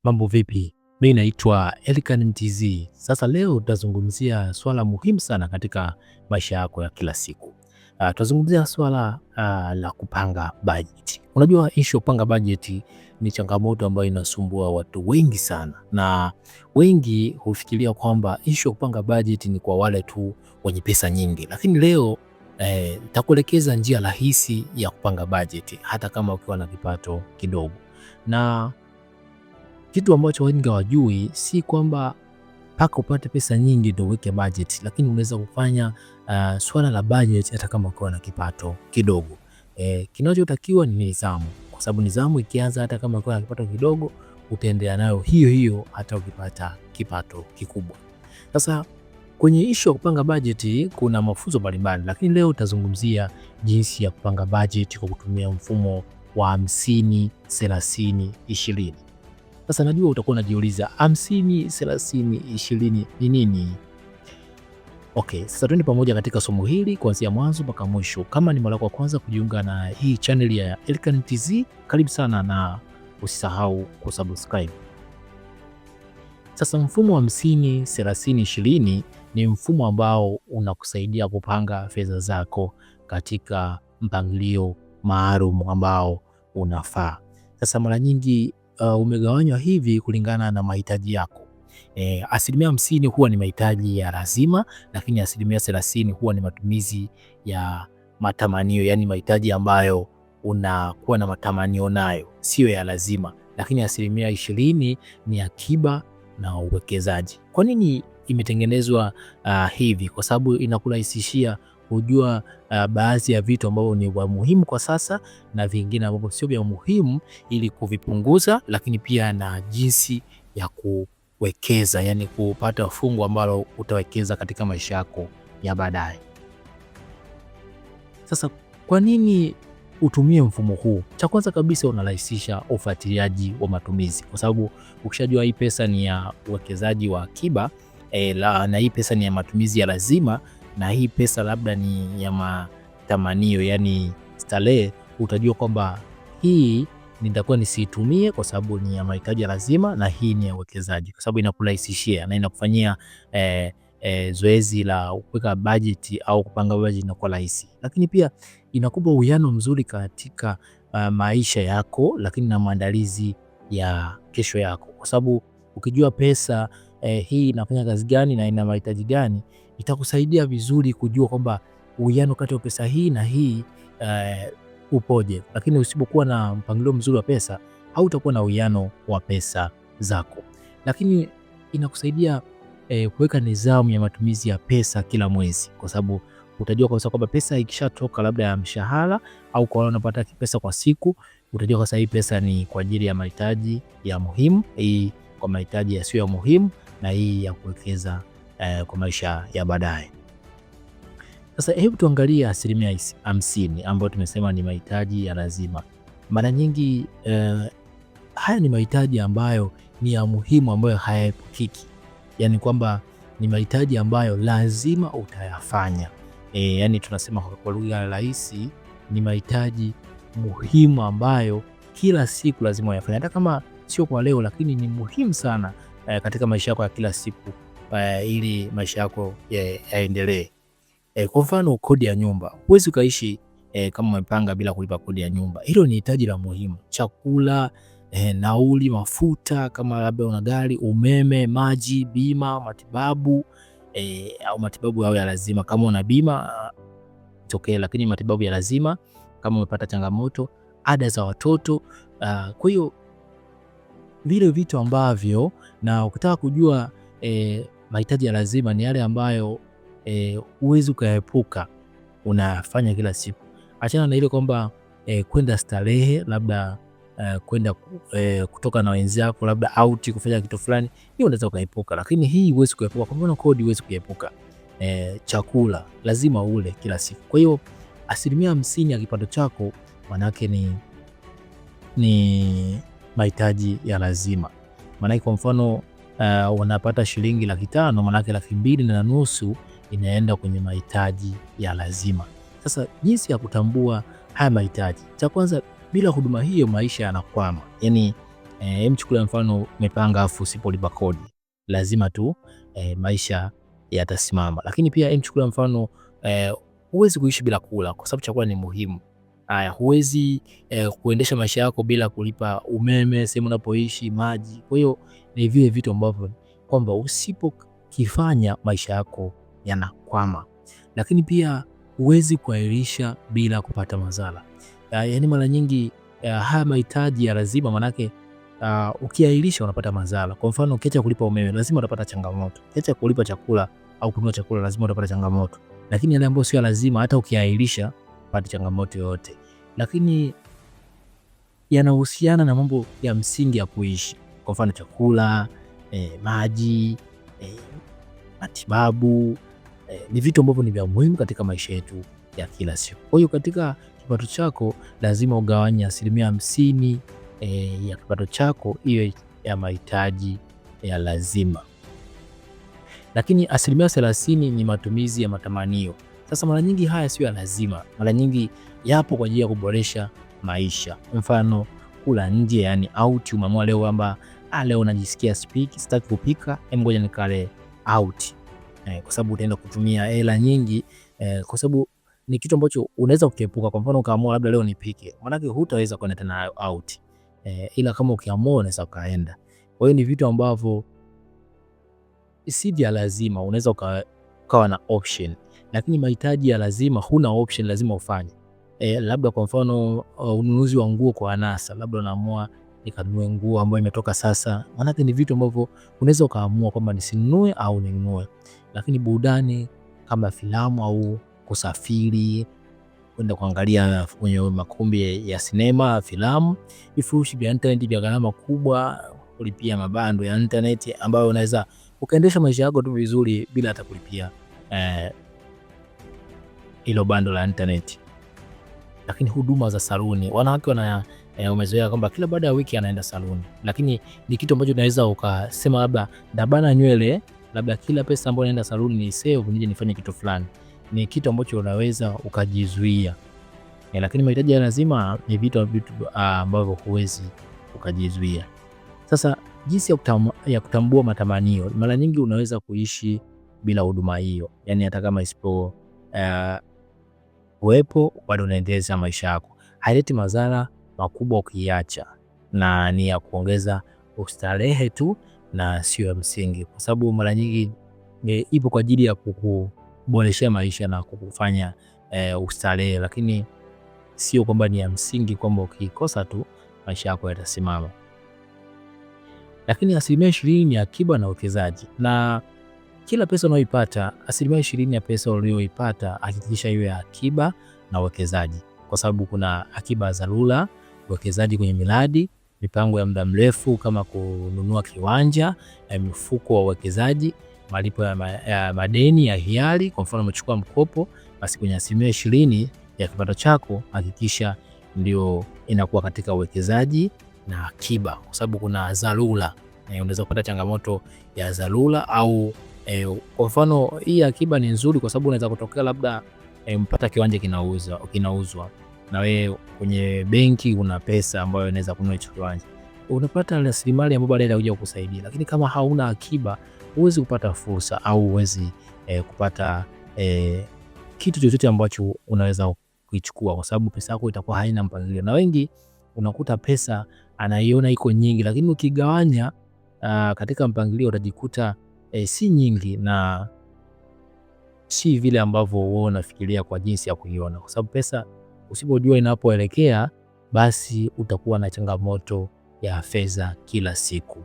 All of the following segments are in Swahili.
Mambo vipi? Mimi naitwa Elikhan TZ. Sasa leo tutazungumzia swala muhimu sana katika maisha yako ya kila siku. Tutazungumzia swala la kupanga bajeti. Unajua issue kupanga bajeti ni changamoto ambayo inasumbua watu wengi sana, na wengi hufikiria kwamba issue kupanga bajeti ni kwa wale tu wenye pesa nyingi, lakini leo nitakuelekeza njia rahisi ya kupanga bajeti hata kama ukiwa na kipato kidogo. Na kitu ambacho wengi hawajui si kwamba mpaka upate pesa nyingi ndio uweke budget, lakini unaweza kufanya swala la budget hata kama ukiwa na kipato kidogo. Kinachotakiwa ni nidhamu, kwa sababu nidhamu ikianza hata kama ukiwa na kipato kidogo, utaendelea nayo hiyo hiyo hata ukipata kipato kikubwa. Sasa kwenye issue ya kupanga budget kuna mafunzo mbalimbali, lakini leo utazungumzia jinsi ya kupanga budget kwa kutumia mfumo wa 50-30-20. Sasa najua utakuwa unajiuliza 50-30-20 ni nini? Okay, sasa twende pamoja katika somo hili kuanzia mwanzo mpaka mwisho. Kama ni mara yako ya kwanza kujiunga na hii channel ya Elikhan TZ, karibu sana na usisahau kusubscribe. Sasa mfumo wa 50-30-20 ni mfumo ambao unakusaidia kupanga fedha zako katika mpangilio maalum ambao unafaa. Sasa mara nyingi umegawanywa hivi kulingana na mahitaji yako. 50% huwa ni mahitaji ya lazima, lakini 30% huwa ni matumizi ya matamanio, yani mahitaji ambayo unakuwa na matamanio nayo, sio ya lazima. Lakini 20% ni akiba na uwekezaji. Kwa nini imetengenezwa hivi? Kwa sababu inakurahisishia kujua baadhi ya vitu ambavyo ni vya muhimu kwa sasa na vingine ambavyo sio vya muhimu, ili kuvipunguza, lakini pia na jinsi ya kuwekeza, yani kupata fungu ambalo utawekeza katika maisha yako ya baadaye. Sasa kwa nini utumie mfumo huu? Cha kwanza kabisa, unarahisisha ufuatiliaji wa matumizi, kwa sababu ukishajua hii pesa ni ya uwekezaji wa akiba na hii pesa ni ya matumizi ya lazima, na hii pesa labda ni ya matamanio, yani starehe, utajua kwamba hii nitakuwa nisiitumie kwa sababu ni ya mahitaji ya lazima, na hii ni ya uwekezaji, kwa sababu inakurahisishia na inakufanyia zoezi la kuweka bajeti au kupanga bajeti inakuwa rahisi. Lakini pia inakupa uwiano mzuri katika maisha yako, lakini na maandalizi ya kesho yako, kwa sababu ukijua pesa hii inafanya kazi gani na ina mahitaji gani, itakusaidia vizuri kujua kwamba uwiano kati ya pesa hii na hii upoje. Lakini usipokuwa na mpangilio mzuri wa pesa, hautakuwa na uwiano wa pesa zako. Lakini inakusaidia kuweka nidhamu ya matumizi ya pesa kila mwezi, kwa sababu utajua kwa sababu kwamba pesa ikishatoka labda ya mshahara au kwa wale wanapata pesa kwa siku, utajua kwa sababu hii pesa ni kwa ajili ya mahitaji ya muhimu, hii kwa mahitaji yasiyo ya muhimu, na hii ya kuwekeza kwa maisha ya baadaye. Sasa hebu tuangalie 50% ambayo tumesema ni mahitaji ya lazima. Mara nyingi haya ni mahitaji ambayo ni ya muhimu, ambayo hayaepukiki, yani kwamba ni mahitaji ambayo lazima utayafanya. Yani tunasema kwa lugha rahisi, ni mahitaji muhimu ambayo kila siku lazima uyafanye, hata kama sio kwa leo, lakini ni muhimu sana katika maisha yako ya kila siku, ili maisha yako yaendelee. Kwa mfano, kodi ya nyumba. Huwezi ukaishi kama umepanga bila kulipa kodi ya nyumba. Hilo ni hitaji la muhimu. Chakula, nauli, mafuta kama labda una gari, umeme, maji, bima, matibabu au matibabu yao ya lazima kama una bima tokea, lakini matibabu ya lazima kama umepata changamoto, ada za watoto. Kwa hiyo vile vitu ambavyo, na ukitaka kujua mahitaji ya lazima ni yale ambayo huwezi ukaepuka, unafanya kila siku. Achana na ile kwamba kwenda starehe, labda kwenda kutoka na wenzako, labda out kufanya kitu fulani, hiyo unaweza ukaepuka, lakini hii huwezi kuepuka. Kwa mfano kodi huwezi kuepuka. Chakula lazima ule kila siku. Kwa hiyo 50% ya kipato chako manake ni mahitaji ya lazima. Manake kwa mfano unapata shilingi 500,000, manake 250,000 inaenda kwenye mahitaji ya lazima. Sasa jinsi ya kutambua haya mahitaji, cha kwanza, bila huduma hiyo maisha yanakwama. Yani Mchukulia mfano umepanga afu usipolipa kodi, lazima tu maisha yatasimama. Lakini pia mchukulia mfano huwezi kuishi bila kula kwa sababu chakula ni muhimu. Haya, huwezi kuendesha maisha yako bila kulipa umeme, sehemu unapoishi, maji. Kwa hiyo ni vile vitu ambavyo kwamba usipokifanya maisha yako yanakwama. Lakini pia huwezi kuahirisha bila kupata madhara. Yaani mara nyingi haya mahitaji ya lazima, manake ukiahirisha unapata madhara. Kwa mfano ukiacha kulipa umeme lazima utapata changamoto. Ukiacha kulipa chakula au kununua chakula lazima utapata changamoto. Lakini yale ambayo sio lazima, hata ukiahirisha upate changamoto yoyote. Lakini yanahusiana na mambo ya msingi ya kuishi. Kwa mfano chakula, maji, matibabu, ni vitu ambavyo ni vya muhimu katika maisha yetu ya kila siku. Kwa hiyo katika kipato chako lazima ugawanye 50% ya kipato chako iwe ya mahitaji ya lazima. Lakini 30% ni matumizi ya matamanio. Sasa mara nyingi haya sio ya lazima. Mara nyingi yapo kwa ajili ya kuboresha maisha. Mfano kula nje, yani out, umeamua leo kwamba leo najisikia sitaki kupika, ngoja nikale out. Kwa sababu utaenda kutumia hela nyingi, kwa sababu ni kitu ambacho unaweza kukiepuka. Kwa mfano ukaamua labda leo nipike, maana yake hutaweza kwenda tena out. Ila kama ukiamua unaweza kaenda. Kwa hiyo ni vitu ambavyo si vya lazima, unaweza ukawa na option. Lakini mahitaji ya lazima huna option, lazima ufanye. Labda kwa mfano ununuzi wa nguo kwa anasa, labda unaamua nikanunue nguo ambayo imetoka sasa, maana yake ni vitu ambavyo unaweza ukaamua kwamba nisinunue au ninunue. Lakini burudani kama filamu au kusafiri, kwenda kuangalia kwenye makumbi ya sinema, filamu, vifurushi vya internet vya gharama kubwa, kulipia mabando ya internet ambayo unaweza ukaendesha maisha yako tu vizuri bila hata kulipia hilo bando la internet. Lakini huduma za saluni, wanawake umezoea kwamba kila baada ya wiki anaenda saluni, lakini ni kitu ambacho unaweza ukasema labda dabana nywele, labda kila pesa ambayo naenda saluni ni save nije nifanye kitu fulani. Ni kitu ambacho unaweza ukajizuia. Lakini mahitaji ya lazima ni vitu ambavyo huwezi ukajizuia. Sasa jinsi ya kutambua matamanio, mara nyingi unaweza kuishi bila huduma hiyo, yani hata kama isipo uwepo bado unaendeleza maisha yako. Haileti madhara makubwa ukiacha, na ni ya kuongeza ustarehe tu na sio ya msingi, kwa sababu mara nyingi ipo kwa ajili ya kukuboreshea maisha na kukufanya ustarehe, lakini sio kwamba ni ya msingi kwamba ukikosa tu maisha yako yatasimama. Lakini 20% ni akiba na uwekezaji, na kila pesa unayoipata 20% ya pesa uliyoipata hakikisha iwe akiba na uwekezaji, kwa sababu kuna akiba za dharura, uwekezaji kwenye miradi, mipango ya muda mrefu kama kununua kiwanja, mifuko wa uwekezaji, malipo ya madeni ya hiari. Kwa mfano umechukua mkopo, basi kwenye 20% ya kipato chako hakikisha ndio inakuwa katika uwekezaji na akiba, kwa sababu kuna dharura. Unaweza kupata changamoto ya dharura au kwa mfano hii akiba ni nzuri kwa sababu unaweza kutokea labda mpata kiwanja kinauzwa na wewe kwenye benki una pesa ambayo inaweza kununua hicho kiwanja, unapata rasilimali ambayo baadaye inakuja kukusaidia. Lakini kama hauna akiba huwezi kupata fursa au huwezi kupata kitu chochote ambacho unaweza kuichukua, kwa sababu pesa yako itakuwa haina mpangilio. Na wengi unakuta pesa anaiona iko nyingi, lakini ukigawanya katika mpangilio utajikuta si nyingi na si vile ambavyo wewe unafikiria kwa jinsi ya kuiona, kwa sababu pesa usipojua inapoelekea basi utakuwa na changamoto ya fedha kila siku.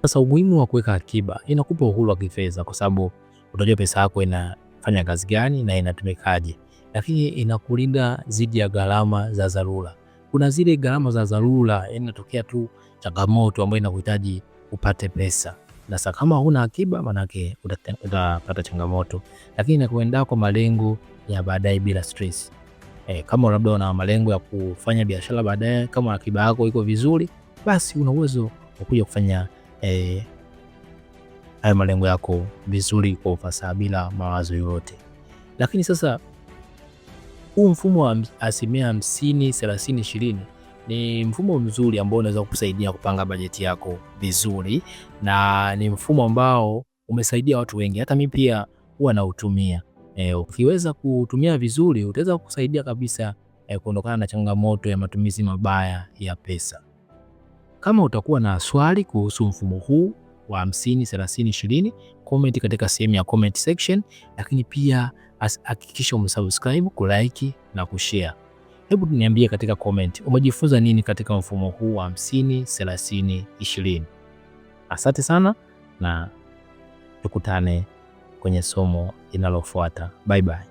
Sasa umuhimu wa kuweka akiba, inakupa uhuru wa kifedha kwa sababu utajua pesa yako inafanya kazi gani na inatumikaje, lakini inakulinda dhidi ya gharama za dharura. Kuna zile gharama za dharura, inatokea tu changamoto ambayo inakuhitaji upate pesa. Sasa kama huna akiba manake utapata changamoto, lakini inakuenda kwa malengo ya baadaye bila stress. Kama labda una malengo ya kufanya biashara baadaye, kama akiba yako iko vizuri, basi una uwezo wa kuja kufanya hayo malengo yako vizuri kwa ufasaha bila mawazo yote. Lakini sasa huu mfumo wa 50%, 30%, 20% ni mfumo mzuri ambao unaweza kukusaidia kupanga bajeti yako vizuri, na ni mfumo ambao umesaidia watu wengi. Hata mimi pia huwa nautumia. Ukiweza kutumia vizuri utaweza kukusaidia kabisa kuondokana na changamoto ya matumizi mabaya ya pesa. Kama utakuwa na swali kuhusu mfumo huu wa 50-30-20, comment katika sehemu ya comment section, lakini pia hakikisha umesubscribe, kulike na kushare. Hebu niambie katika comment umejifunza nini katika mfumo huu wa 50-30-20. Asante sana na tukutane kwenye somo linalofuata. Bye bye.